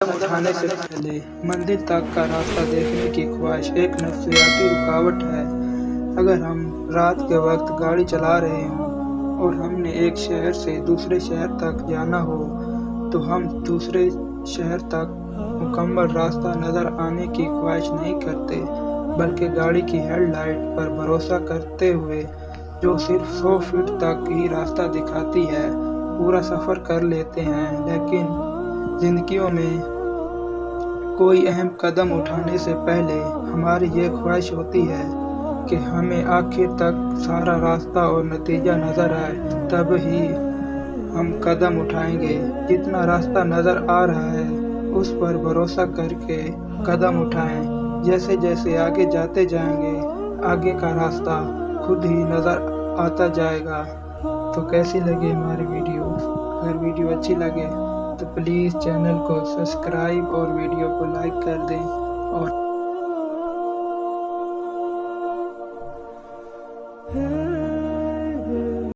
कदम उठाने से पहले मंजिल तक का रास्ता देखने की ख्वाहिश एक नफ्सियाती रुकावट है। अगर हम रात के वक्त गाड़ी चला रहे हों और हमने एक शहर से दूसरे शहर तक जाना हो, तो हम दूसरे शहर तक मुकम्मल रास्ता नज़र आने की ख्वाहिश नहीं करते, बल्कि गाड़ी की हेडलाइट पर भरोसा करते हुए, जो सिर्फ 100 फीट तक ही रास्ता दिखाती है, पूरा सफ़र कर लेते हैं। लेकिन ज़िंदगियों में कोई अहम कदम उठाने से पहले हमारी ये ख्वाहिश होती है कि हमें आखिर तक सारा रास्ता और नतीजा नज़र आए, तब ही हम कदम उठाएंगे। जितना रास्ता नज़र आ रहा है उस पर भरोसा करके कदम उठाएं। जैसे जैसे आगे जाते जाएंगे, आगे का रास्ता खुद ही नज़र आता जाएगा। तो कैसी लगी हमारी वीडियो? अगर वीडियो अच्छी लगे तो प्लीज़ चैनल को सब्सक्राइब और वीडियो को लाइक कर दें और